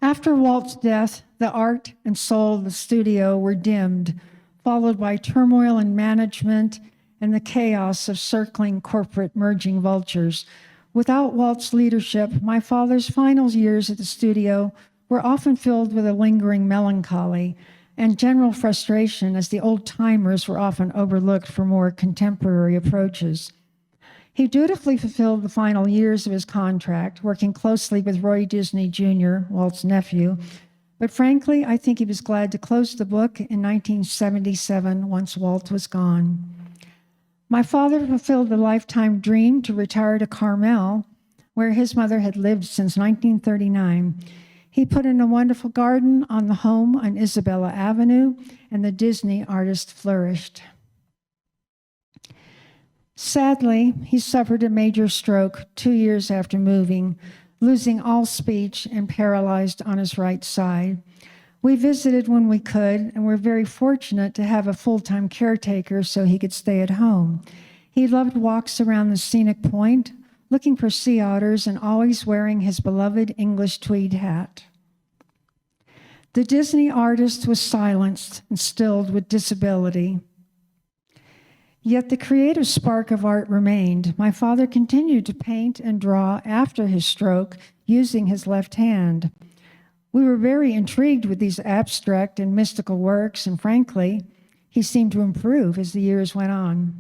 After Walt's death, the art and soul of the studio were dimmed, followed by turmoil in management and the chaos of circling corporate merging vultures. Without Walt's leadership, my father's final years at the studio were often filled with a lingering melancholy and general frustration, as the old-timers were often overlooked for more contemporary approaches. He dutifully fulfilled the final years of his contract, working closely with Roy Disney Jr., Walt's nephew, but frankly, I think he was glad to close the book in 1977 once Walt was gone. My father fulfilled the lifetime dream to retire to Carmel, where his mother had lived since 1939. He put in a wonderful garden on the home on Isabella Avenue, and the Disney artist flourished. Sadly, he suffered a major stroke 2 years after moving, losing all speech and paralyzed on his right side. We visited when we could, and were very fortunate to have a full-time caretaker so he could stay at home. He loved walks around the scenic point, looking for sea otters, and always wearing his beloved English tweed hat. The Disney artist was silenced and stilled with disability. Yet the creative spark of art remained. My father continued to paint and draw after his stroke using his left hand. We were very intrigued with these abstract and mystical works, and frankly, he seemed to improve as the years went on.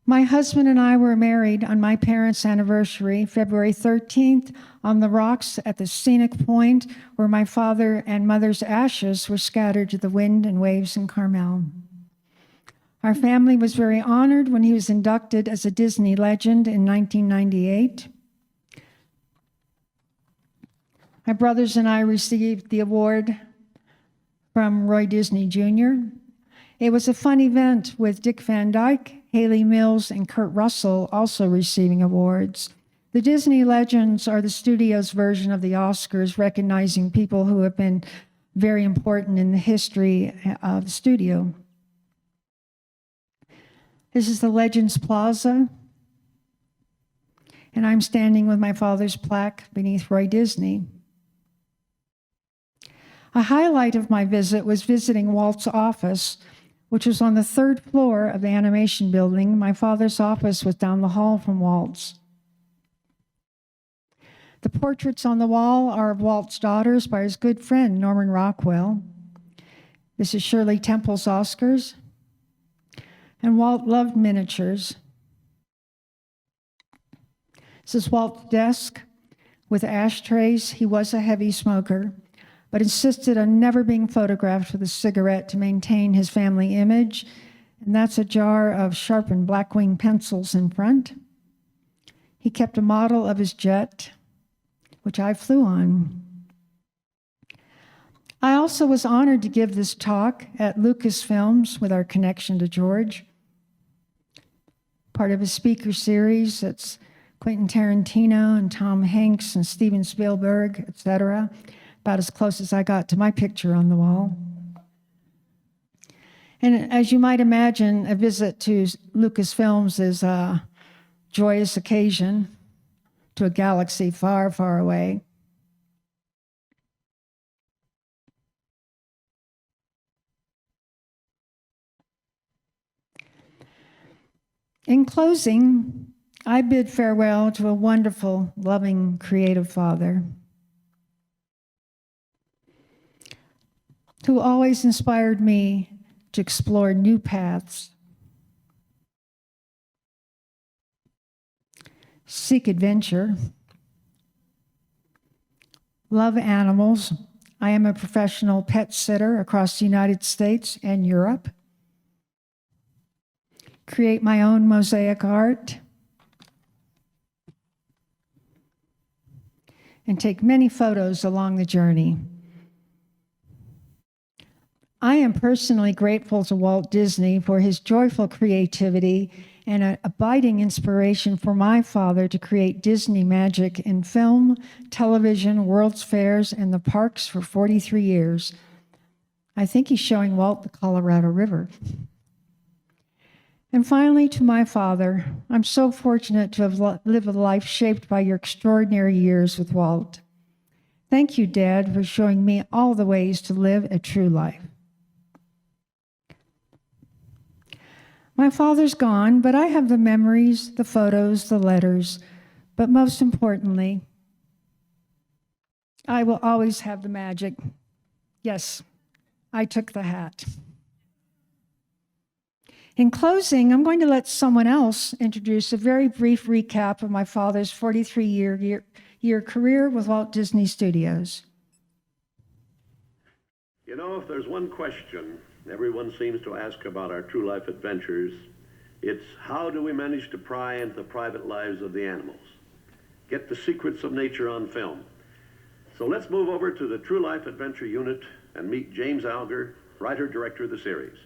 My husband and I were married on my parents' anniversary, February 13th, on the rocks at the scenic point where my father and mother's ashes were scattered to the wind and waves in Carmel. Our family was very honored when he was inducted as a Disney legend in 1998. My brothers and I received the award from Roy Disney Jr. It was a fun event with Dick Van Dyke, Haley Mills, and Kurt Russell also receiving awards. The Disney Legends are the studio's version of the Oscars, recognizing people who have been very important in the history of the studio. This is the Legends Plaza, and I'm standing with my father's plaque beneath Roy Disney. A highlight of my visit was visiting Walt's office, which was on the 3rd floor of the animation building. My father's office was down the hall from Walt's. The portraits on the wall are of Walt's daughters by his good friend, Norman Rockwell. This is Shirley Temple's Oscars. And Walt loved miniatures. This is Walt's desk with ashtrays. He was a heavy smoker, but insisted on never being photographed with a cigarette to maintain his family image. And that's a jar of sharpened blackwing pencils in front. He kept a model of his jet, which I flew on. I also was honored to give this talk at Lucasfilms with our connection to George, part of a speaker series that's Quentin Tarantino and Tom Hanks and Steven Spielberg, etc. About as close as I got to my picture on the wall. And as you might imagine, a visit to Lucasfilms is a joyous occasion to a galaxy far, far away. In closing, I bid farewell to a wonderful, loving, creative father who always inspired me to explore new paths, seek adventure, love animals. I am a professional pet sitter across the United States and Europe. Create my own mosaic art, and take many photos along the journey. I am personally grateful to Walt Disney for his joyful creativity and an abiding inspiration for my father to create Disney magic in film, television, World's Fairs, and the parks for 43 years. I think he's showing Walt the Colorado River. And finally, to my father, I'm so fortunate to have lived a life shaped by your extraordinary years with Walt. Thank you, Dad, for showing me all the ways to live a true life. My father's gone, but I have the memories, the photos, the letters, but most importantly, I will always have the magic. Yes, I took the hat. In closing, I'm going to let someone else introduce a very brief recap of my father's 43-year career with Walt Disney Studios. You know, if there's one question everyone seems to ask about our true life adventures, it's how do we manage to pry into the private lives of the animals, get the secrets of nature on film. So let's move over to the True Life Adventure Unit and meet James Algar, writer-director of the series.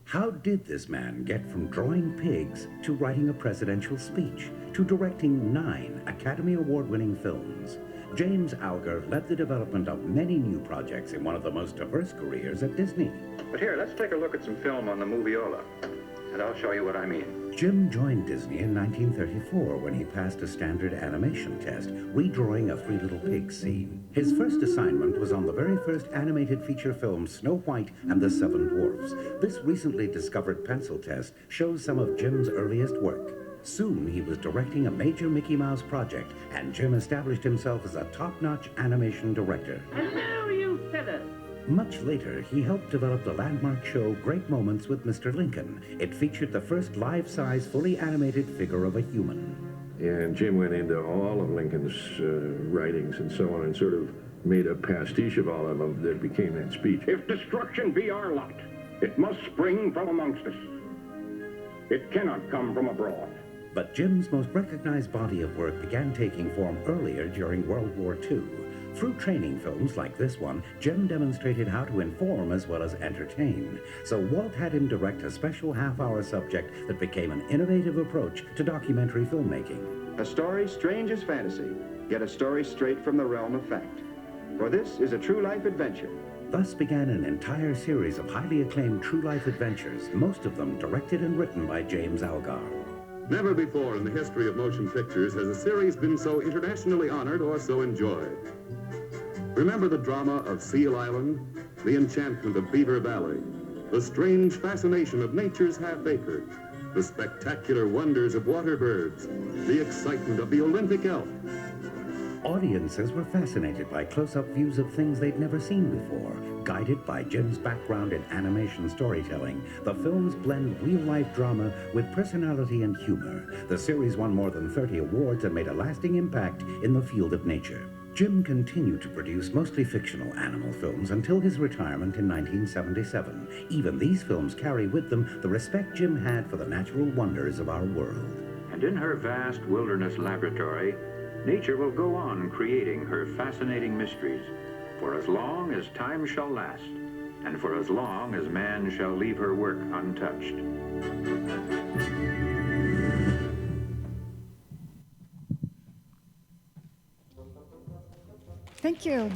How did this man get from drawing pigs to writing a presidential speech to directing 9 Academy Award-winning films? James Algar led the development of many new projects in one of the most diverse careers at Disney. But here, let's take a look at some film on the moviola, and I'll show you what I mean. Jim joined Disney in 1934 when he passed a standard animation test, redrawing a Three Little Pigs scene. His first assignment was on the very first animated feature film Snow White and the Seven Dwarfs. This recently discovered pencil test shows some of Jim's earliest work. Soon he was directing a major Mickey Mouse project, and Jim established himself as a top-notch animation director. Hello, you fellas! Much later, he helped develop the landmark show Great Moments with Mr. Lincoln. It featured the first life-size, fully animated figure of a human. And Jim went into all of Lincoln's writings and so on and sort of made a pastiche of all of them that became that speech. If destruction be our lot, it must spring from amongst us. It cannot come from abroad. But Jim's most recognized body of work began taking form earlier during World War II. Through training films like this one, Jim demonstrated how to inform as well as entertain. So Walt had him direct a special half-hour subject that became an innovative approach to documentary filmmaking. A story strange as fantasy, yet a story straight from the realm of fact. For this is a true life adventure. Thus began an entire series of highly acclaimed true life adventures, most of them directed and written by James Algar. Never before in the history of motion pictures has a series been so internationally honored or so enjoyed. Remember the drama of Seal Island, the enchantment of Beaver Valley, the strange fascination of nature's half-acre, the spectacular wonders of water birds, the excitement of the Olympic elk. Audiences were fascinated by close-up views of things they'd never seen before. Guided by Jim's background in animation storytelling, the films blend real-life drama with personality and humor. The series won more than 30 awards and made a lasting impact in the field of nature. Jim continued to produce mostly fictional animal films until his retirement in 1977. Even these films carry with them the respect Jim had for the natural wonders of our world. And in her vast wilderness laboratory, nature will go on creating her fascinating mysteries for as long as time shall last, and for as long as man shall leave her work untouched. Thank you.